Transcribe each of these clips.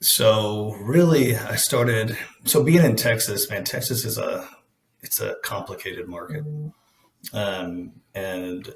So really, being in Texas, man. Texas is it's a complicated market, and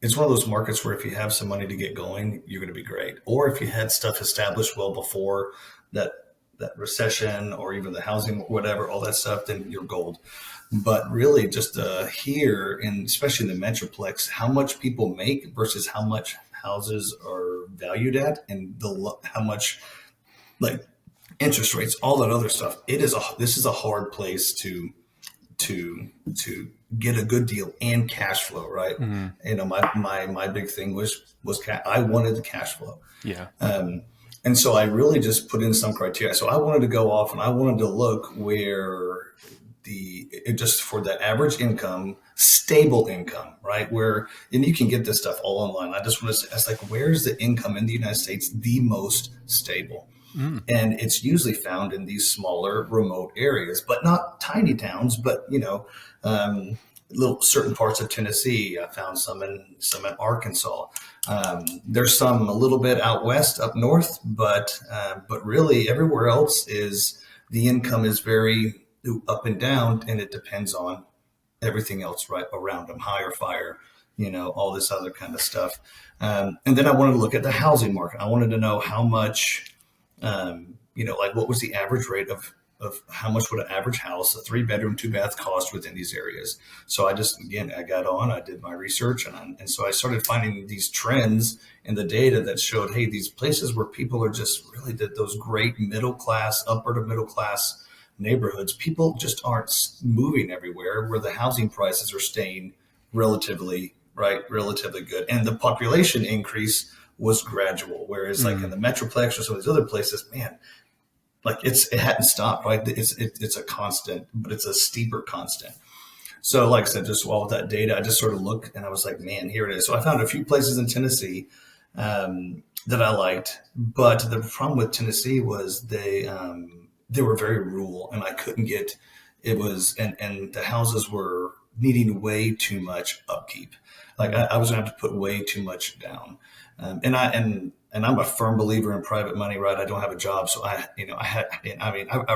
it's one of those markets where if you have some money to get going, you're going to be great. Or if you had stuff established well before that that recession or even the housing, whatever, all that stuff, then you're gold. But really, just here, and especially in the Metroplex, how much people make versus how much houses are valued at, and how much like interest rates, all that other stuff. This is a hard place to get a good deal and cash flow, right? Hmm. My big thing I wanted the cash flow. Yeah. And so I really just put in some criteria. So I wanted to go off and I wanted to look where just for the average income, stable income, right? And you can get this stuff all online. I just want to say, it's like, where's the income in the United States the most stable? Mm. And it's usually found in these smaller remote areas, but not tiny towns, but little certain parts of Tennessee. I found some in Arkansas. There's some a little bit out west, up north, but really everywhere else is the income is very up and down, and it depends on everything else right around them, higher fire, all this other kind of stuff. And then I wanted to look at the housing market. I wanted to know how much like what was the average rate of how much would an average house, a 3-bedroom, 2-bath cost within these areas. So I did my research, and so I started finding these trends in the data that showed, hey, these places where people are just really those great middle class, upper to middle class neighborhoods, people just aren't moving everywhere, where the housing prices are staying relatively good. And the population increase was gradual. Whereas like in the Metroplex or some of these other places, man, like it hadn't stopped, right? It's a constant, but it's a steeper constant. So like I said, just while with that data, I just sort of looked and I was like, man, here it is. So I found a few places in Tennessee that I liked, but the problem with Tennessee was they were very rural, and I couldn't get and the houses were needing way too much upkeep. Like I was gonna have to put way too much down. And I'm a firm believer in private money, right? I don't have a job. So I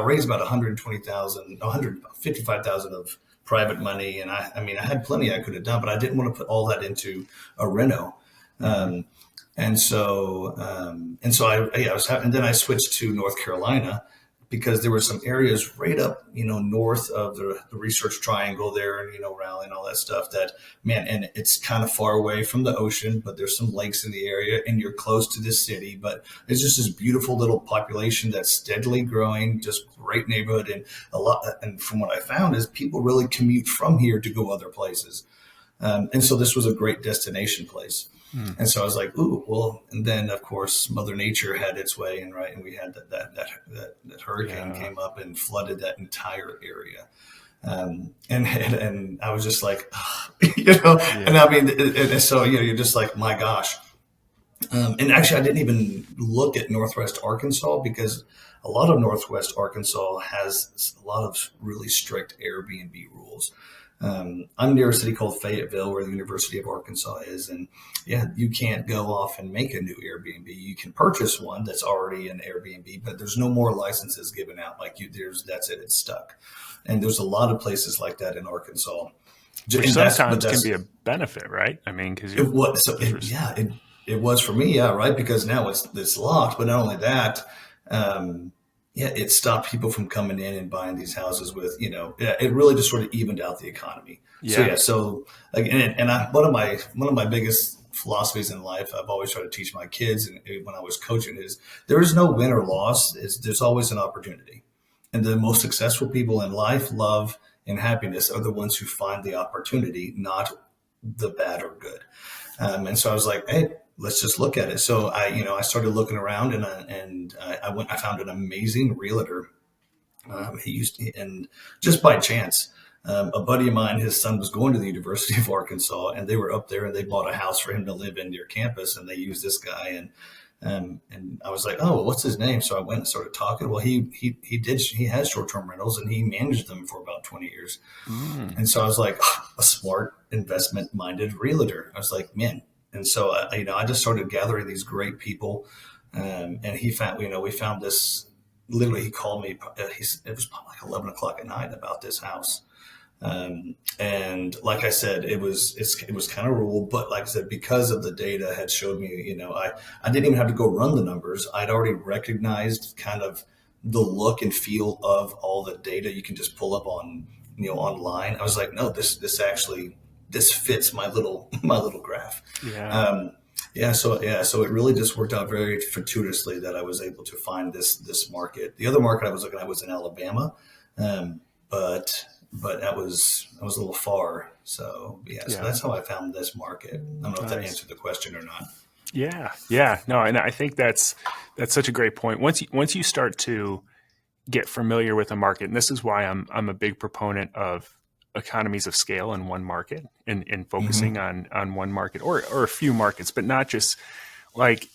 raised about 120,000, 155,000 of private money. And I had plenty I could have done, but I didn't want to put all that into a reno. And then I switched to North Carolina because there were some areas right up, north of the Research Triangle there, and, Raleigh and all that stuff that, man, and it's kind of far away from the ocean, but there's some lakes in the area and you're close to the city, but it's just this beautiful little population that's steadily growing, just great neighborhood. And from what I found is people really commute from here to go other places. And so this was a great destination place. And so I was like, ooh, well, and then of course Mother Nature had its way, and we had that hurricane came up and flooded that entire area. And I was just like, and I mean, and so, you're just like, my gosh. And actually I didn't even look at Northwest Arkansas because a lot of Northwest Arkansas has a lot of really strict Airbnb rules. I'm near a city called Fayetteville, where the University of Arkansas is. And yeah, you can't go off and make a new Airbnb. You can purchase one that's already an Airbnb, but there's no more licenses given out. That's it. It's stuck. And there's a lot of places like that in Arkansas. Which sometimes can be a benefit, right? I mean, because it was for me. Yeah. Right. Because now it's locked, but not only that, it stopped people from coming in and buying these houses it really just sort of evened out the economy. Yeah. One of my biggest philosophies in life, I've always tried to teach my kids, and when I was coaching, is there is no win or loss. There's always an opportunity. And the most successful people in life, love, and happiness are the ones who find the opportunity, not the bad or good. And so I was like, hey, let's just look at it. So I started looking around, and I found an amazing realtor. And just by chance, a buddy of mine, his son was going to the University of Arkansas, and they were up there and they bought a house for him to live in near campus, and they used this guy. And I was like, oh, well, what's his name? So I went and started talking. Well, he has short-term rentals, and he managed them for about 20 years. And so I was like, a smart investment-minded realtor. I was like, man. And so, I just started gathering these great people And he found, we found this. Literally, he called me. It was probably like 11 o'clock at night about this house. And like I said, it was kind of rural, but like I said, because of the data had showed me, I didn't even have to go run the numbers. I'd already recognized kind of the look and feel of all the data you can just pull up on, online. I was like, no, this fits my little my little graph. Yeah. So it really just worked out very fortuitously that I was able to find this market. The other market I was looking at was in Alabama, but that was a little far. So so that's how I found this market. I don't know if that answered the question or not. Yeah. No, and I think that's such a great point. Once you start to get familiar with a market, and this is why I'm a big proponent of economies of scale in one market and focusing on one market or a few markets, but not just like,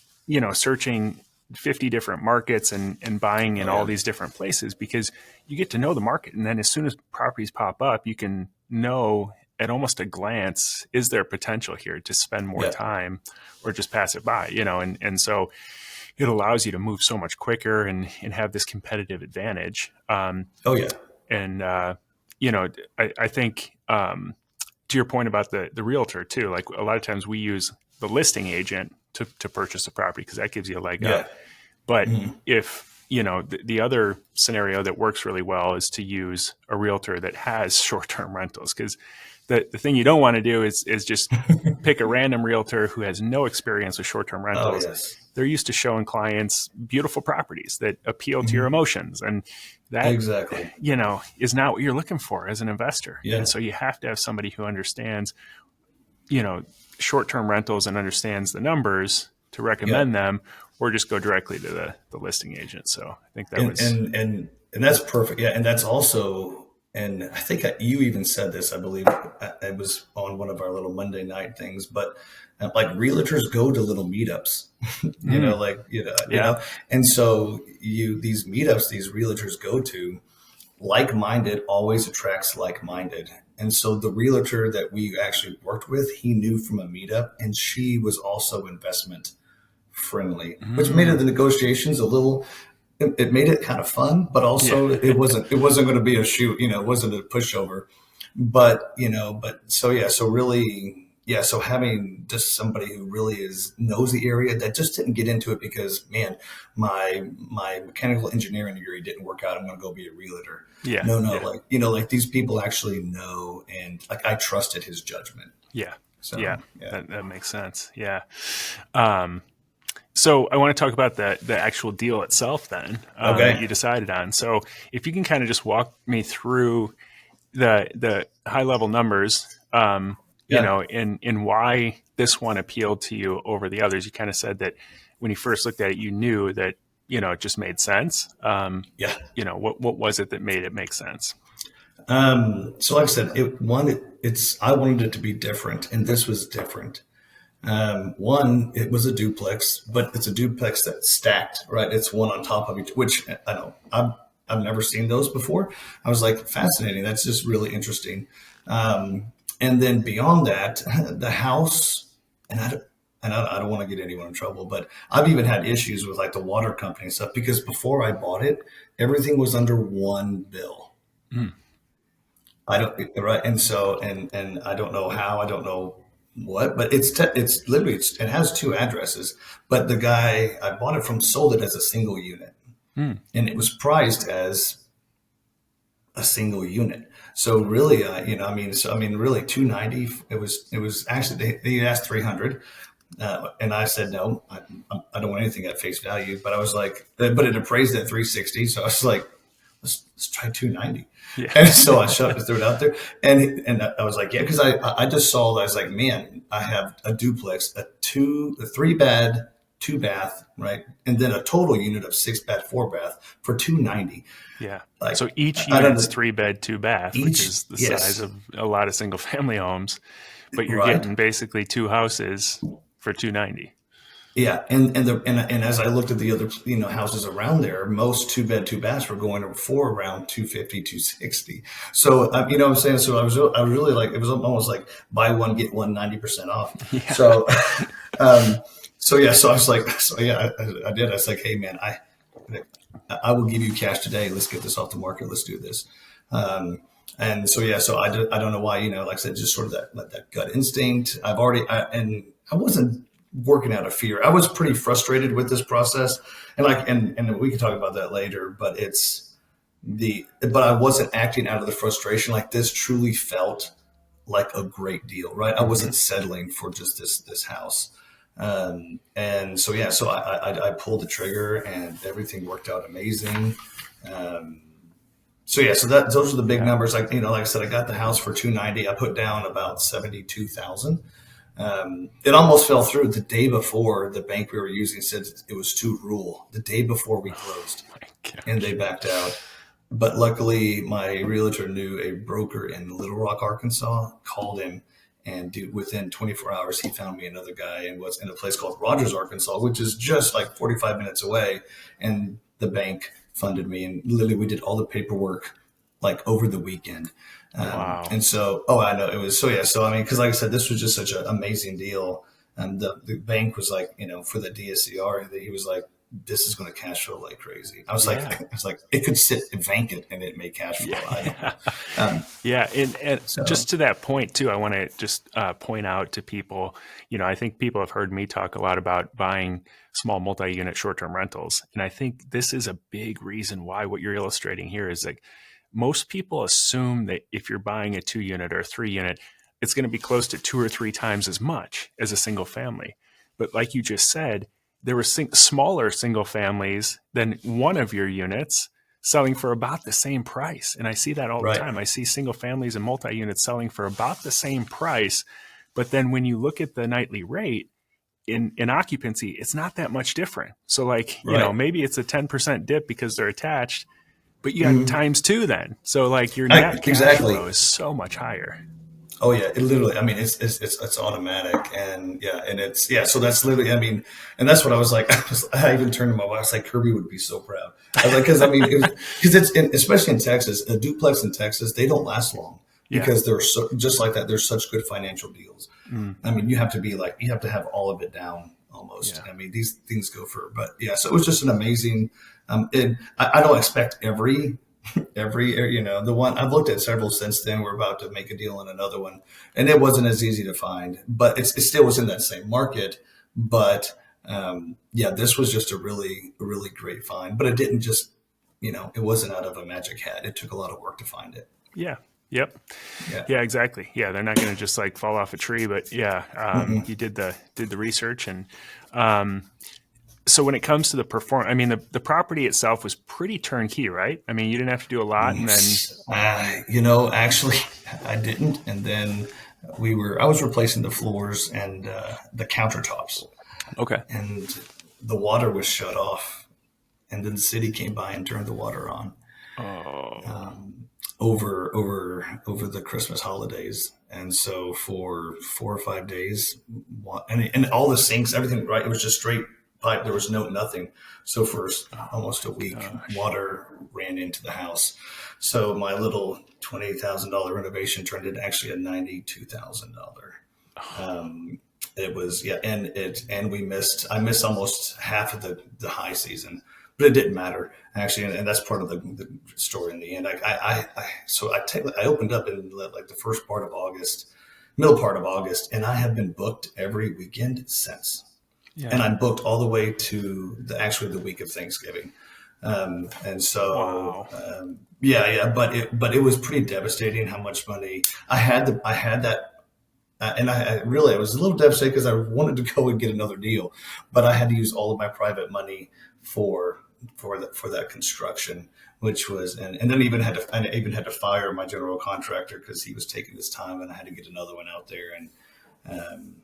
searching 50 different markets and buying in all these different places, because you get to know the market. And then as soon as properties pop up, you can know at almost a glance, is there potential here to spend more time or just pass it by, and so it allows you to move so much quicker and have this competitive advantage. I think, to your point about the realtor too, like a lot of times we use the listing agent to purchase a property because that gives you a leg up. But if, the other scenario that works really well is to use a realtor that has short-term rentals, because the thing you don't want to do is just pick a random realtor who has no experience with short-term rentals. They're used to showing clients beautiful properties that appeal to your emotions. And that, is not what you're looking for as an investor. And so you have to have somebody who understands, short-term rentals and understands the numbers to recommend them, or just go directly to the listing agent. So I think that was... And that's perfect. Yeah. And that's also, and I think you even said this, I believe it was on one of our little Monday night things, but like realtors go to little meetups, and so these meetups, these realtors go to, like-minded always attracts like-minded. And so the realtor that we actually worked with, he knew from a meetup, and she was also investment friendly, which made the negotiations a little, it made it kind of fun, but also it wasn't going to be a shoot, it wasn't a pushover, but so really, so having just somebody who really knows the area, that just didn't get into it because, man, my mechanical engineering degree didn't work out, I'm going to go be a realtor. Like these people actually know, and like I trusted his judgment. That makes sense. So I want to talk about the actual deal itself then, that you decided on. So if you can kind of just walk me through the high level numbers, and why this one appealed to you over the others. You kind of said that when you first looked at it, you knew that, it just made sense. What was it that made it make sense? So like I said, I wanted it to be different, and this was different. One, it was a duplex, but it's a duplex that's stacked, right? It's one on top of each, which I know I've never seen those before. I was like, fascinating. That's just really interesting. And then beyond that, the house, and I don't want to get anyone in trouble, but I've even had issues with like the water company and stuff, because before I bought it, everything was under one bill. Right. And so, and I don't know how, I don't know what, but it's literally, it has two addresses, but the guy I bought it from sold it as a single unit, and it was priced as a single unit. So really, really 290. It was actually, they asked 300. And I said, no, I don't want anything at face value, but I was like, but it appraised at 360. So I was like, let's try 290. And so I threw it out there, and I was like, because I just saw, I was like, man, I have a duplex, a 3-bed, 2-bath, right, and then a total unit of 6-bed, 4-bath for 290. Like, so each unit's 3-bed, 2-bath, which is the size of a lot of single family homes, but you're getting basically two houses for 290. And as I looked at the other houses around there, most 2-bed, 2-baths were going for around 250, 260. So what I'm saying. So I was really like, it was almost like buy one get one 90% off. So so yeah, so I was like, so yeah, I did. I was like, hey man, I will give you cash today. Let's get this off the market. Let's do this. Um, and so yeah, so I don't know why, like I said, just sort of that gut instinct. And I wasn't working out of fear. I was pretty frustrated with this process, and we can talk about that later. But I wasn't acting out of the frustration. Like this truly felt like a great deal, right? I Mm-hmm. wasn't settling for just this house. And so yeah, so I pulled the trigger and everything worked out amazing. Um, so yeah, so those are the big Yeah. numbers. Like I said, I got the house for 290. I put down about 72,000. It almost fell through the day before. The bank we were using said it was too rural the day before we closed, My and they gosh. backed out. But luckily, my realtor knew a broker in Little Rock, Arkansas, called him, and dude, within 24 hours, he found me another guy and was in a place called Rogers, Arkansas, which is just like 45 minutes away. And the bank funded me, and literally, we did all the paperwork like over the weekend. Wow. And so, oh, I know it was so yeah. So I mean, because like I said, this was just such an amazing deal. And the bank was like, for the DSCR, he was like, this is going to cash flow like crazy. I was like, Yeah. it's like it could sit vacant and it may cash flow. I don't know. Yeah. Um, Yeah. And so just to that point, too, I want to just point out to people, I think people have heard me talk a lot about buying small multi unit short term rentals. And I think this is a big reason why what you're illustrating here is like most people assume that if you're buying a 2 unit or a 3 unit, it's going to be close to 2 or 3 times as much as a single family. But like you just said, there were smaller single families than one of your units selling for about the same price. And I see that all the right, time. I see single families and multi units selling for about the same price. But then when you look at the nightly rate in occupancy, it's not that much different. So, like, right. maybe it's a 10% dip because they're attached, but you got Mhm. times two then. So, like, your net cash Exactly. flow is so much higher. Oh yeah, it literally. I mean, it's automatic, and yeah, and it's yeah. So that's literally. I mean, and that's what I was like. I even turned to my wife. I was like, Kirby would be so proud. I was like, because I mean, because especially in Texas, a duplex in Texas, they don't last long Yeah. because they're so just like that. There's such good financial deals. Mm, I mean, you have to have all of it down almost. yeah. I mean, these things go for, but yeah. So it was just an amazing. And I don't expect every the one I've looked at several since then. We're about to make a deal on another one, and it wasn't as easy to find, but it still was in that same market. But yeah, this was just a really great find. But it didn't just it wasn't out of a magic hat. It took a lot of work to find it. Yeah. Yep. Yeah. Yeah, exactly. Yeah, they're not going to just like fall off a tree, but yeah, Mm-mm. you did the research, and um, so when it comes to the perform, I mean, the property itself was pretty turnkey, right? I mean, you didn't have to do a lot, and then Actually, I didn't. And then I was replacing the floors and the countertops, okay, and the water was shut off. And then the city came by and turned the water on oh over the Christmas holidays. And so for 4 or 5 days, and all the sinks, everything, right? It was just straight pipe. There was nothing. So for almost a week, gosh, water ran into the house. So my little $28,000 renovation turned into actually a $92,000. Um, it was yeah, and I missed almost half of the high season, but it didn't matter actually, and that's part of the story in the end. I opened up in like the first part of August, middle part of August, and I have been booked every weekend since, and yeah, I'm booked all the way to the week of Thanksgiving. And so wow, yeah, but it was pretty devastating how much money I had that. And I was a little devastated because I wanted to go and get another deal, but I had to use all of my private money for for that construction, which was and then I even had to fire my general contractor because he was taking his time, and I had to get another one out there. And um,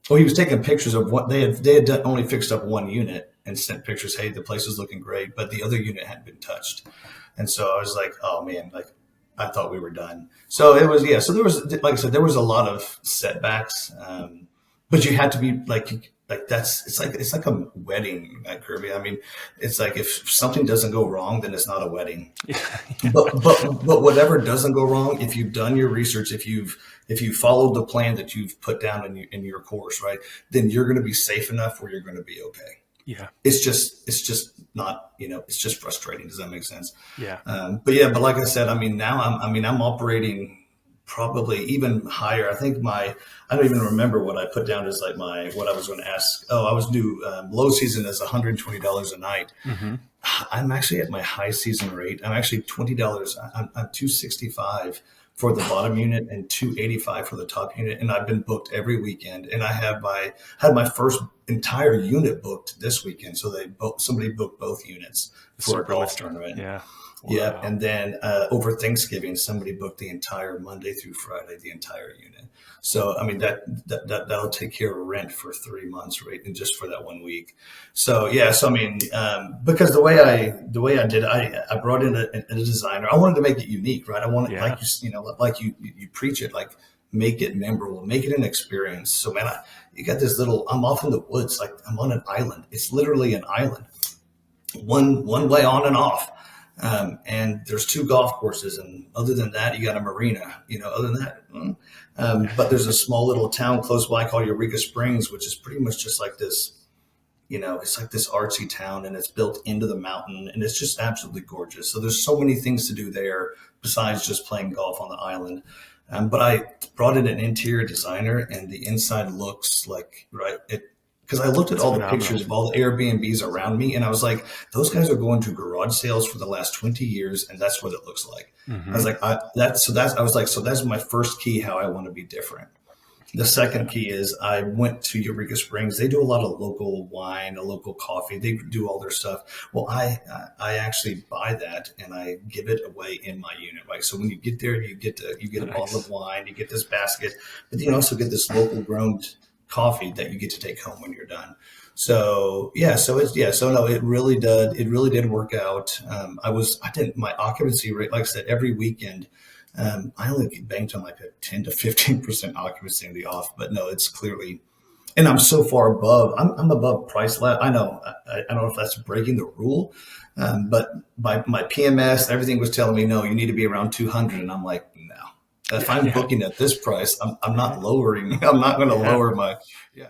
well, he was taking pictures of what they had only fixed up one unit and sent pictures. Hey, the place is looking great, but the other unit hadn't been touched. And so I was like, oh man, like I thought we were done. So it was, yeah. So there was, like I said, there was a lot of setbacks, but you had to be like, like that's it's like a wedding at Kirby. I mean, it's like if something doesn't go wrong, then it's not a wedding. Yeah. But whatever doesn't go wrong, if you've done your research, if you followed the plan that you've put down in your course, right, then you're going to be safe enough where you're going to be okay. Yeah. It's just not, it's just frustrating. Does that make sense? Yeah. But yeah, but like I said, I mean, now I'm operating probably even higher. I think I don't even remember what I put down as like what I was going to ask. Oh, I was due, low season is $120 a night. Mm-hmm. I'm actually at my high season rate. I'm actually $20. I'm 265 for the bottom unit and 285 for the top unit. And I've been booked every weekend. And I had my first entire unit booked this weekend. So somebody booked both units for a Super golf lister. tournament. Yeah. Yeah, Wow. and then over Thanksgiving, somebody booked the entire Monday through Friday, the entire unit. So I mean that'll take care of rent for 3 months, right? And just for that 1 week. So yeah, so I mean, because the way I did, I brought in a designer. I wanted to make it unique, right? I wanted Yeah. like you preach it, like make it memorable, make it an experience. So man, you got this little. I'm off in the woods, like I'm on an island. It's literally an island, one way on and off. And there's two golf courses, and other than that, you got a marina. Other than that, but there's a small little town close by called Eureka Springs, which is pretty much just like this. It's like this artsy town, and it's built into the mountain, and it's just absolutely gorgeous. So there's so many things to do there besides just playing golf on the island. But I brought in an interior designer, and the inside looks like right. Because I looked at It's all the phenomenal. pictures of all the Airbnbs around me, and I was like, those guys are going to garage sales for the last 20 years, and that's what it looks like. I Mm-hmm. was like, I was like, so that's my first key how I want to be different. The second key is I went to Eureka Springs. They do a lot of local wine, a local coffee. They do all their stuff. Well, I actually buy that and I give it away in my unit, right? So when you get there, you get a bottle of Nice. wine, you get this basket, but then you also get this local grown coffee that you get to take home when you're done. So yeah, so no, it really did work out. I didn't my occupancy rate, like I said, every weekend. I only banked on like a 10 to 15% occupancy in the off, but no, it's clearly, and I'm so far above, I'm above price level. I know, I don't know if that's breaking the rule, but my PMS, everything was telling me, no, you need to be around 200. And I'm like, no, if Yeah. I'm Yeah. booking at this price, I'm Yeah. not lowering, I'm not going to Yeah. lower my, yeah.